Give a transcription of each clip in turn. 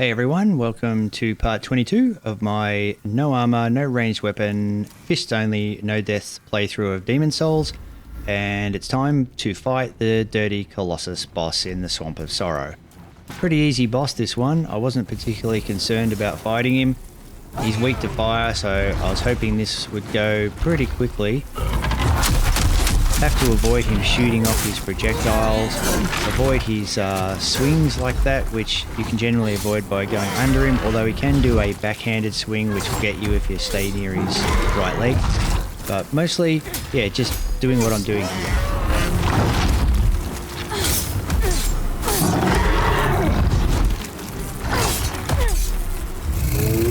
Hey everyone, welcome to part 22 of my no armor, no ranged weapon, fist only, no deaths playthrough of Demon Souls, and it's time to fight the dirty Colossus boss in the Swamp of Sorrow. Pretty easy boss this one. I wasn't particularly concerned about fighting him. He's weak to fire, so I was hoping this would go pretty quickly. Have to avoid him shooting off his projectiles, avoid his swings like that, which you can generally avoid by going under him, although he can do a backhanded swing which will get you if you stay near his right leg. But mostly, yeah, just doing what I'm doing here.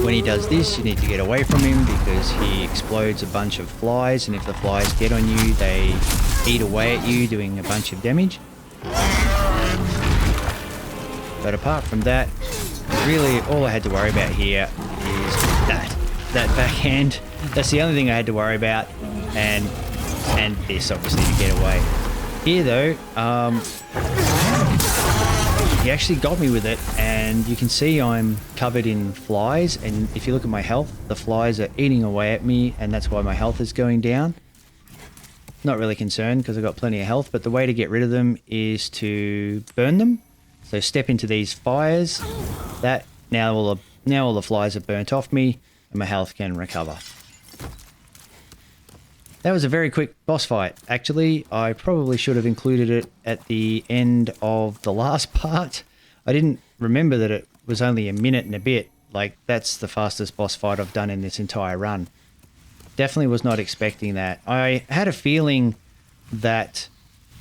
When he does this, you need to get away from him because he explodes a bunch of flies, and if the flies get on you, they eat away at you, doing a bunch of damage. But apart from that, really all I had to worry about here is that backhand. That's the only thing I had to worry about, and this obviously to get away. Here though, he actually got me with it, and you can see I'm covered in flies, and if you look at my health, the flies are eating away at me, and that's why my health is going down. Not really concerned because I've got plenty of health, but the way to get rid of them is to burn them. So step into these fires. That now all the flies are burnt off me, and my health can recover. That was a very quick boss fight. Actually, I probably should have included it at the end of the last part. I didn't remember that it was only a minute and a bit. Like, that's the fastest boss fight I've done in this entire run. Definitely was not expecting that. I had a feeling that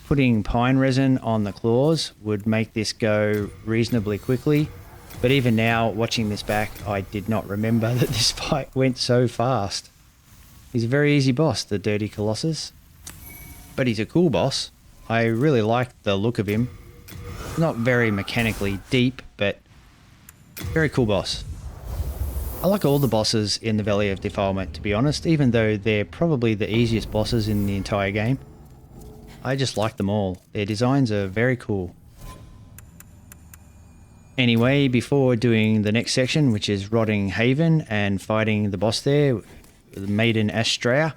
putting pine resin on the claws would make this go reasonably quickly. But even now, watching this back, I did not remember that this fight went so fast. He's a very easy boss, the Dirty Colossus. But he's a cool boss. I really like the look of him. Not very mechanically deep, but very cool boss. I like all the bosses in the Valley of Defilement, to be honest, even though they're probably the easiest bosses in the entire game. I just like them all. Their designs are very cool. Anyway, before doing the next section, which is Rotting Haven and fighting the boss there, Maiden Astraea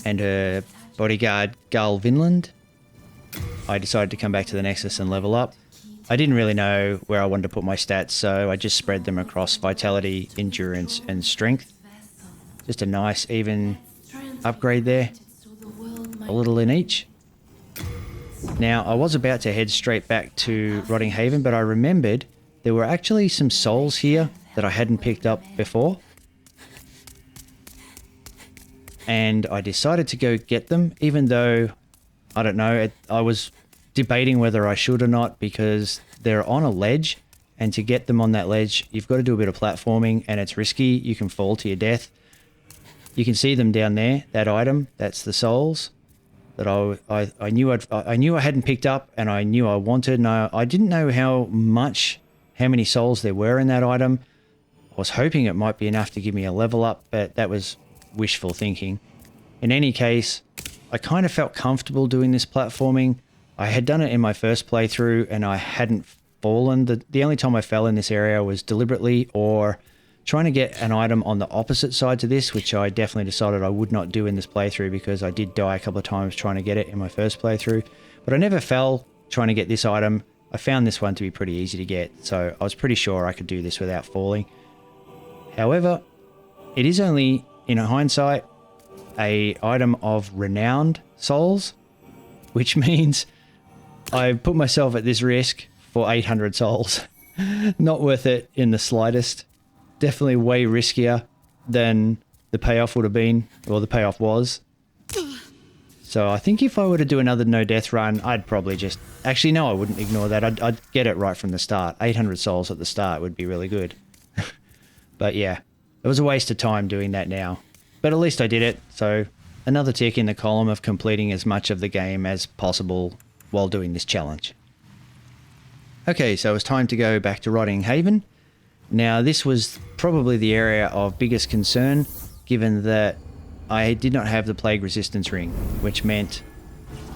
and her bodyguard Gull Vinland, I decided to come back to the Nexus and level up. I didn't really know where I wanted to put my stats, so I just spread them across Vitality, Endurance and Strength. Just a nice even upgrade there, a little in each. Now, I was about to head straight back to Rotting Haven, but I remembered there were actually some souls here that I hadn't picked up before. And I decided to go get them, even though, I don't know, I was debating whether I should or not, because they're on a ledge, and to get them on that ledge, you've got to do a bit of platforming, and it's risky. You can fall to your death. You can see them down there, that item, that's the souls that I knew I hadn't picked up, and I knew I wanted. No, I didn't know how many souls there were in that item. I was hoping it might be enough to give me a level up, but that was wishful thinking. In any case, I kind of felt comfortable doing this platforming. I had done it in my first playthrough and I hadn't fallen. The only time I fell in this area was deliberately or trying to get an item on the opposite side to this, which I definitely decided I would not do in this playthrough because I did die a couple of times trying to get it in my first playthrough. But I never fell trying to get this item. I found this one to be pretty easy to get, so I was pretty sure I could do this without falling. However, it is only, in hindsight, a item of renowned souls, which means I put myself at this risk for 800 souls. Not worth it in the slightest. Definitely way riskier than the payoff would have been, or the payoff was. So I think if I were to do another no death run, I'd probably just... Actually, no, I wouldn't ignore that. I'd get it right from the start. 800 souls at the start would be really good. But yeah, it was a waste of time doing that now. But at least I did it, so another tick in the column of completing as much of the game as possible while doing this challenge. Okay, so it's time to go back to Rotting Haven. Now, this was probably the area of biggest concern, given that I did not have the Plague Resistance Ring, which meant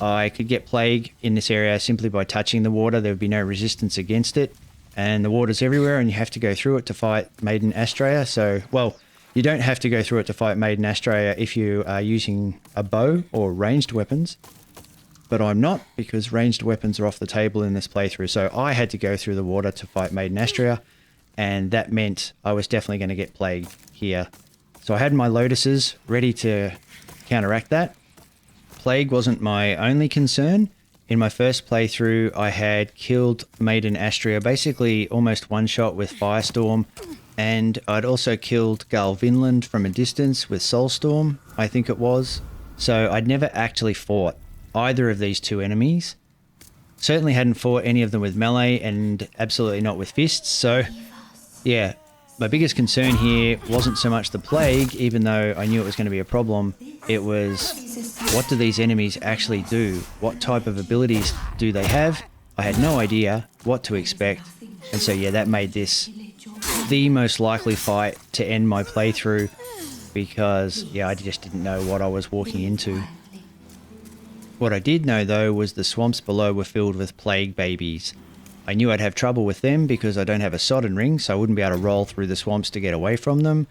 I could get Plague in this area simply by touching the water. There would be no resistance against it, and the water's everywhere, and you have to go through it to fight Maiden Astraea. So, well, you don't have to go through it to fight Maiden Astraea if you are using a bow or ranged weapons. But I'm not, because ranged weapons are off the table in this playthrough. So I had to go through the water to fight Maiden Astraea, and that meant I was definitely going to get plagued here. So I had my lotuses ready to counteract that. Plague wasn't my only concern. In my first playthrough, I had killed Maiden Astraea basically almost one shot with Firestorm, and I'd also killed Garl Vinland from a distance with Soulstorm, I think it was. So I'd never actually fought either of these two enemies. Certainly hadn't fought any of them with melee, and absolutely not with fists. So yeah, my biggest concern here wasn't so much the plague, even though I knew it was going to be a problem. It was, what do these enemies actually do? What type of abilities do they have? I had no idea what to expect, and so yeah, that made this the most likely fight to end my playthrough, because yeah, I just didn't know what I was walking into. What I did know though was the swamps below were filled with plague babies. I knew I'd have trouble with them because I don't have a sodden ring, so I wouldn't be able to roll through the swamps to get away from them.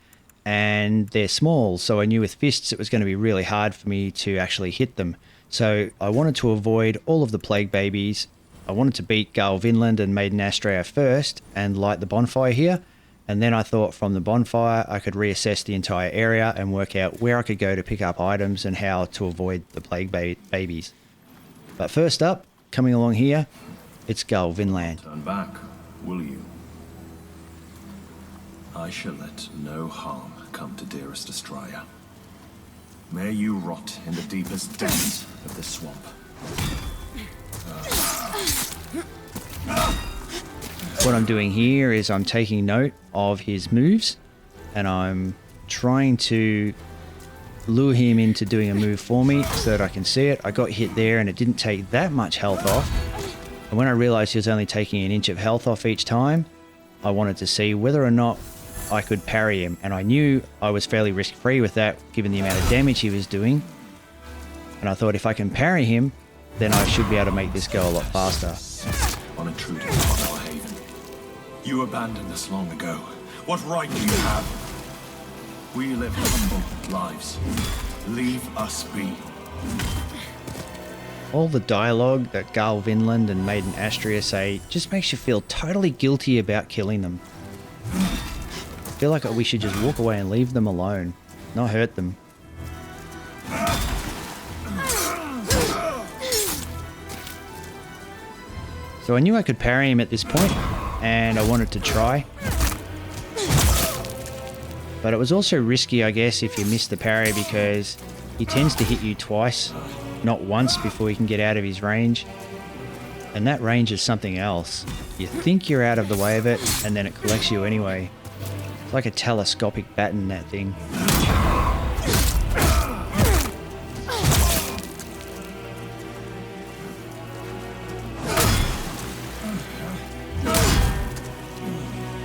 And they're small, so I knew with fists it was going to be really hard for me to actually hit them. So I wanted to avoid all of the plague babies. I wanted to beat Garl Vinland and Maiden Astraea first and light the bonfire here. And then I thought from the bonfire I could reassess the entire area and work out where I could go to pick up items and how to avoid the plague babies. But first up, coming along here, it's Garl Vinland. Turn back, will you? I shall let no harm come to dearest Astraea. May you rot in the deepest depths of this swamp. What I'm doing here is I'm taking note of his moves, and I'm trying to lure him into doing a move for me so that I can see it. I got hit there and it didn't take that much health off. And when I realized he was only taking an inch of health off each time, I wanted to see whether or not I could parry him. And I knew I was fairly risk-free with that, given the amount of damage he was doing. And I thought if I can parry him, then I should be able to make this go a lot faster. On intruding upon our haven. You abandoned us long ago. What right do you have? We live humble lives. Leave us be. All the dialogue that Garl Vinland and Maiden Astraea say just makes you feel totally guilty about killing them. I feel like we should just walk away and leave them alone, not hurt them. So I knew I could parry him at this point, and I wanted to try. But it was also risky, I guess, if you miss the parry, because he tends to hit you twice, not once, before you can get out of his range. And that range is something else. You think you're out of the way of it, and then it collects you anyway. It's like a telescopic baton, that thing.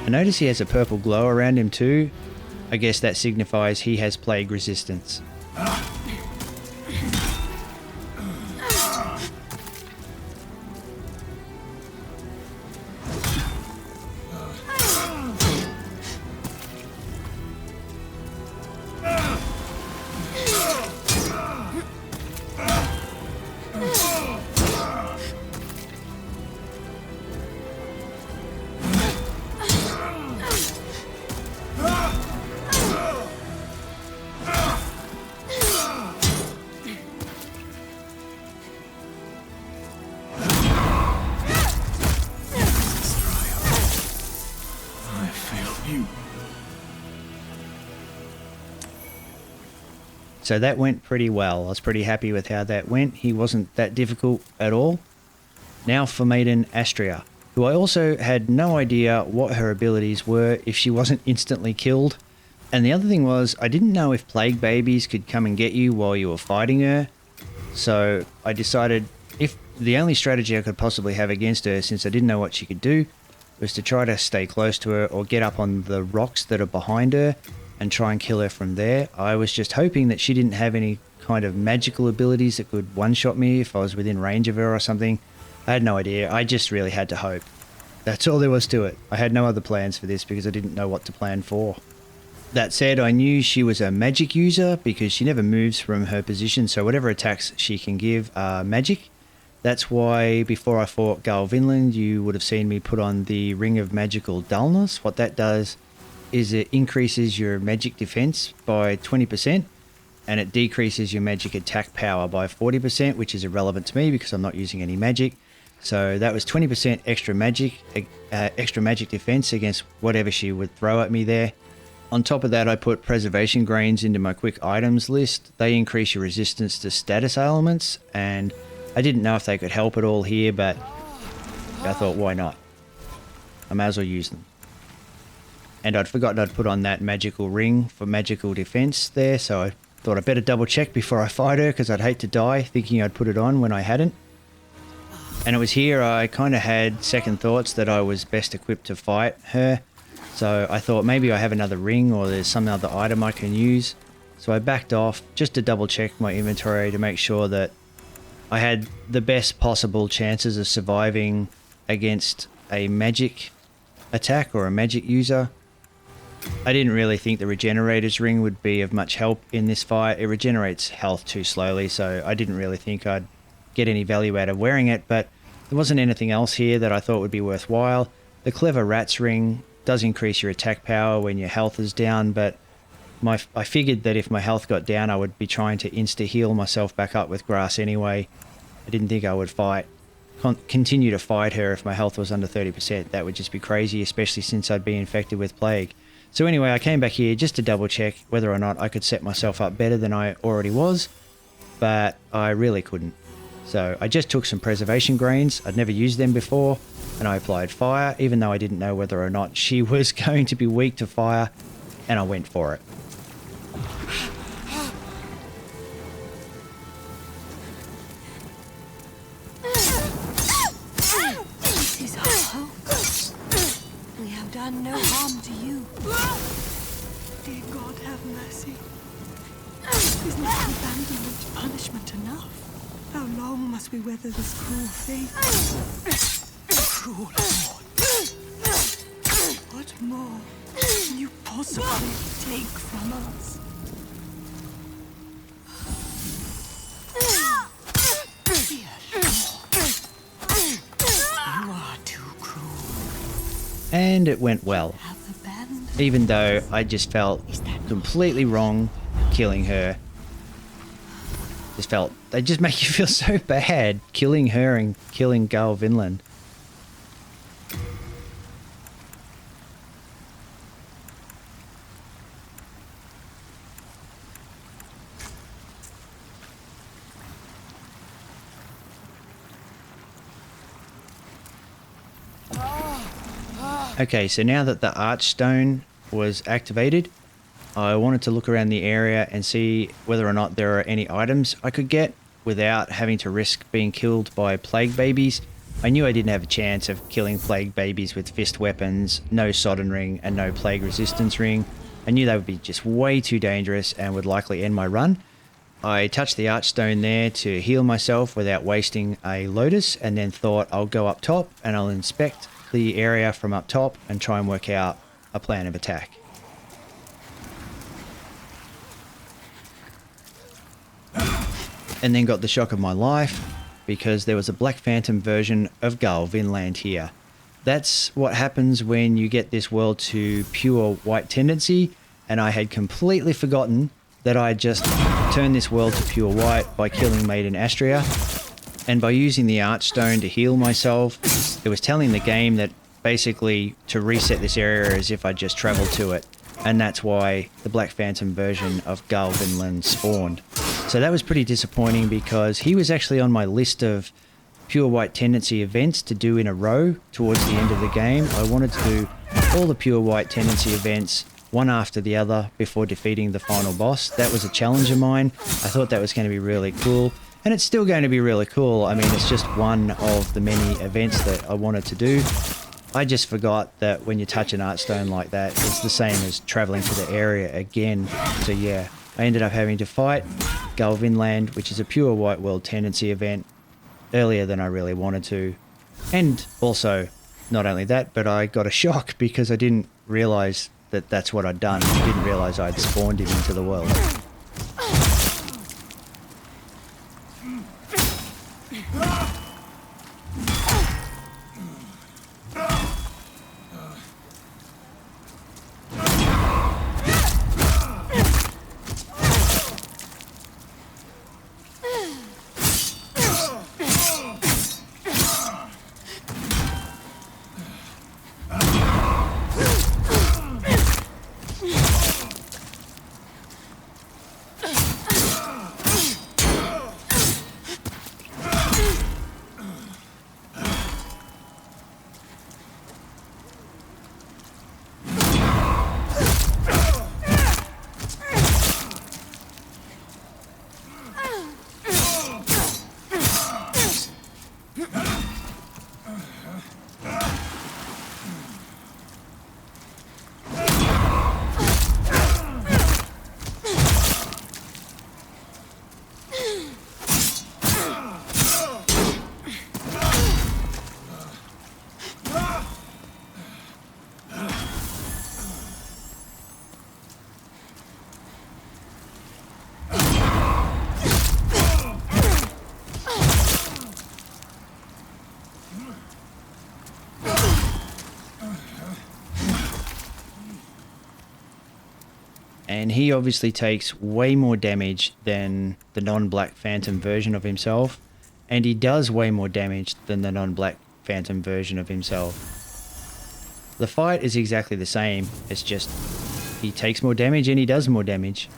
I notice he has a purple glow around him too. I guess that signifies he has plague resistance. So that went pretty well. I was pretty happy with how that went. He wasn't that difficult at all. Now for Maiden Astraea, who I also had no idea what her abilities were if she wasn't instantly killed. And the other thing was, I didn't know if plague babies could come and get you while you were fighting her. So I decided if the only strategy I could possibly have against her, since I didn't know what she could do, was to try to stay close to her or get up on the rocks that are behind her and try and kill her from there. I was just hoping that she didn't have any kind of magical abilities that could one-shot me if I was within range of her or something. I had no idea. I just really had to hope. That's all there was to it. I had no other plans for this because I didn't know what to plan for. That said, I knew she was a magic user because she never moves from her position, so whatever attacks she can give are magic. That's why before I fought Garl Vinland, you would have seen me put on the Ring of Magical Dullness. What that does is it increases your magic defense by 20%, and it decreases your magic attack power by 40%, which is irrelevant to me because I'm not using any magic. So that was 20% extra magic defense against whatever she would throw at me there. On top of that, I put preservation grains into my quick items list. They increase your resistance to status ailments, and I didn't know if they could help at all here, but I thought, why not? I may as well use them. And I'd forgotten I'd put on that magical ring for magical defense there, so I thought I'd better double check before I fight her because I'd hate to die thinking I'd put it on when I hadn't. And it was here I kind of had second thoughts that I was best equipped to fight her. So I thought maybe I have another ring or there's some other item I can use. So I backed off just to double check my inventory to make sure that I had the best possible chances of surviving against a magic attack or a magic user. I didn't really think the Regenerator's Ring would be of much help in this fight. It regenerates health too slowly, so I didn't really think I'd get any value out of wearing it, but there wasn't anything else here that I thought would be worthwhile. The Clever Rat's Ring does increase your attack power when your health is down, but I figured that if my health got down, I would be trying to insta-heal myself back up with grass anyway. I didn't think I would continue to fight her if my health was under 30%. That would just be crazy, especially since I'd be infected with plague. So anyway, I came back here just to double check whether or not I could set myself up better than I already was, but I really couldn't. So I just took some preservation grains. I'd never used them before, and I applied fire, even though I didn't know whether or not she was going to be weak to fire, and I went for it. This is our home. We have done no harm to you. Dear God, have mercy. Is not abandonment punishment enough? How long must we weather this cruel fate? Cruel Lord. What more can you possibly take from us? Dear Lord, you are too cruel. And it went well, Have the band? even though I just felt completely wrong killing her. They just make you feel so bad killing her and killing Garl Vinland. Okay, so now that the Archstone was activated, I wanted to look around the area and see whether or not there are any items I could get without having to risk being killed by plague babies. I knew I didn't have a chance of killing plague babies with fist weapons, no sodden ring and no plague resistance ring. I knew they would be just way too dangerous and would likely end my run. I touched the Archstone there to heal myself without wasting a Lotus, and then thought I'll go up top and I'll inspect the area from up top and try and work out a plan of attack. And then got the shock of my life because there was a Black Phantom version of Garl Vinland here. That's what happens when you get this world to pure white tendency, and I had completely forgotten that I had just turned this world to pure white by killing Maiden Astraea, and by using the Archstone to heal myself. It was telling the game that basically to reset this area as if I just travelled to it, and that's why the Black Phantom version of Garl Vinland spawned. So that was pretty disappointing because he was actually on my list of pure white tendency events to do in a row towards the end of the game. I wanted to do all the pure white tendency events one after the other before defeating the final boss. That was a challenge of mine. I thought that was going to be really cool, and it's still going to be really cool. I mean, it's just one of the many events that I wanted to do. I just forgot that when you touch an Archstone like that, it's the same as traveling to the area again. So yeah, I ended up having to fight Garl Vinland, which is a pure white world tendency event, earlier than I really wanted to. And also, not only that, but I got a shock because I didn't realize that that's what I'd done. I didn't realize I'd spawned him into the world. And he obviously takes way more damage than the non-Black Phantom version of himself. And he does way more damage than the non-Black Phantom version of himself. The fight is exactly the same. It's just he takes more damage and he does more damage.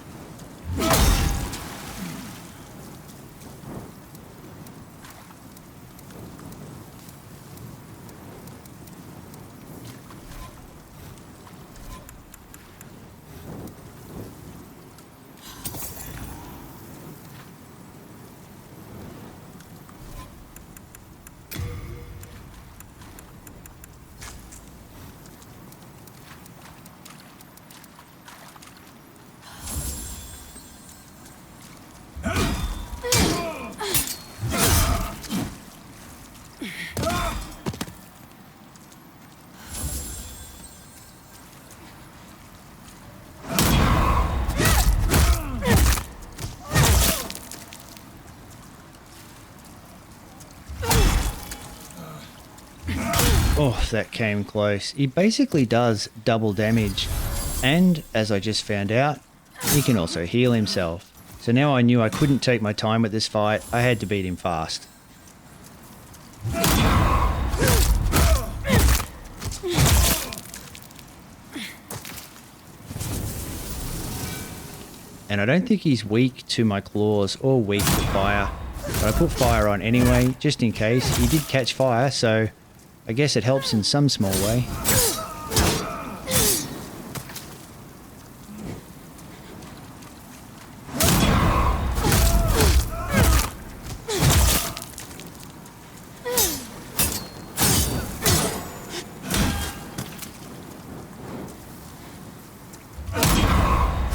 Oh, that came close. He basically does double damage. And, as I just found out, he can also heal himself. So now I knew I couldn't take my time with this fight. I had to beat him fast. And I don't think he's weak to my claws or weak to fire. But I put fire on anyway, just in case. He did catch fire, so I guess it helps in some small way.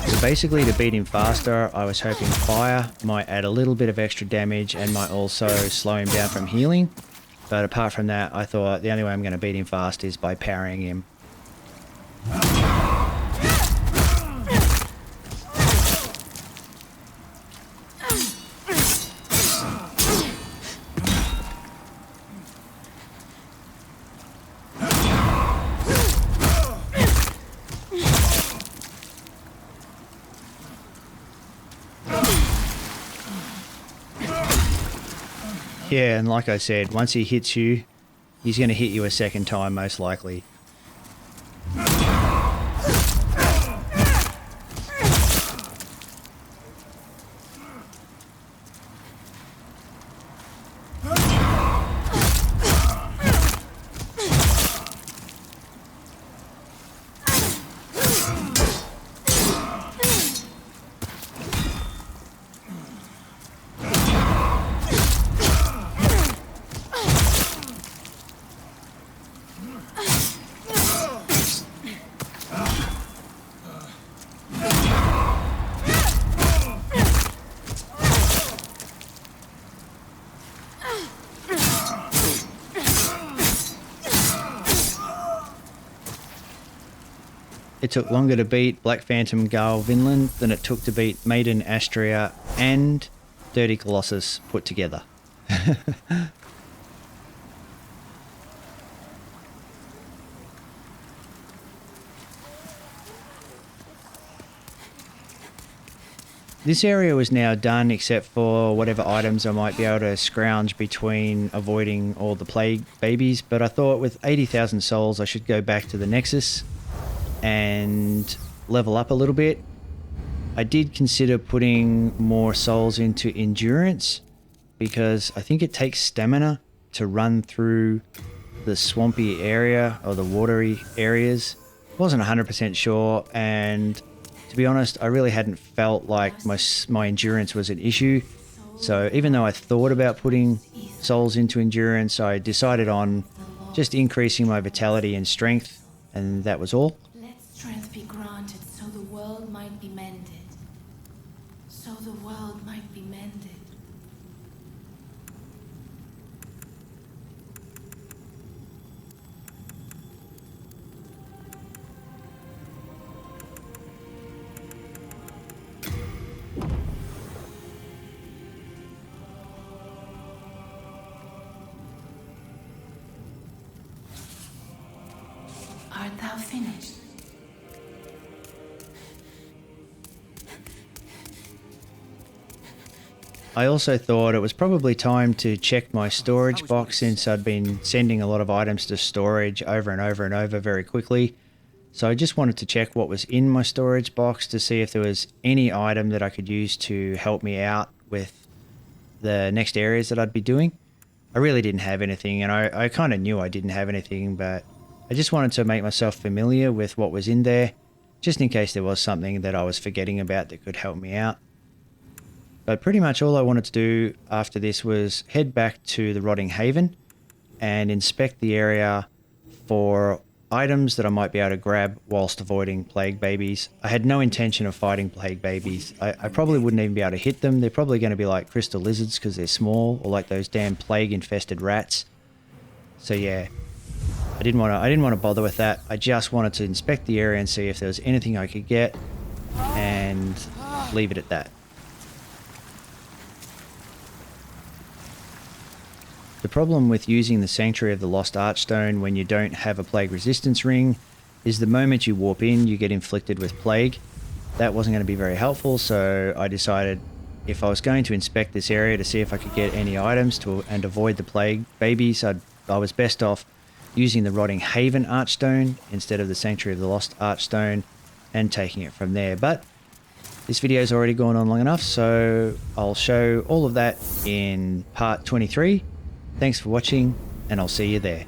So basically, to beat him faster, I was hoping fire might add a little bit of extra damage and might also slow him down from healing. But apart from that, I thought the only way I'm going to beat him fast is by parrying him. Yeah, and like I said, once he hits you, he's going to hit you a second time, most likely. it took longer to beat Black Phantom Gale Vinland than it took to beat Maiden Astraea and Dirty Colossus put together. This area was now done except for whatever items I might be able to scrounge between avoiding all the plague babies, but I thought with 80,000 souls I should go back to the NEXUS and level up a little bit. I did consider putting more souls into endurance because I think it takes stamina to run through the swampy area or the watery areas. Wasn't 100% sure, and to be honest, I really hadn't felt like my endurance was an issue. So even though I thought about putting souls into endurance, I decided on just increasing my vitality and strength, and that was all. Let strength be granted so the world might be mended. So the world might be mended. Art thou finished? I also thought it was probably time to check my storage box since I'd been sending a lot of items to storage over and over and over very quickly. So I just wanted to check what was in my storage box to see if there was any item that I could use to help me out with the next areas that I'd be doing. I really didn't have anything, and I kind of knew I didn't have anything, but I just wanted to make myself familiar with what was in there, just in case there was something that I was forgetting about that could help me out. But pretty much all I wanted to do after this was head back to the Rotting Haven and inspect the area for items that I might be able to grab whilst avoiding plague babies. I had no intention of fighting plague babies. I probably wouldn't even be able to hit them. They're probably going to be like crystal lizards because they're small, or like those damn plague infested rats. So yeah, I didn't want to bother with that. I just wanted to inspect the area and see if there was anything I could get and leave it at that. The problem with using the Sanctuary of the Lost Archstone when you don't have a plague resistance ring is the moment you warp in, you get inflicted with plague. That wasn't going to be very helpful, so I decided if I was going to inspect this area to see if I could get any items and avoid the plague babies, I was best off using the Rotting Haven Archstone instead of the Sanctuary of the Lost Archstone and taking it from there. But this video's already gone on long enough, so I'll show all of that in part 23. Thanks for watching, and I'll see you there.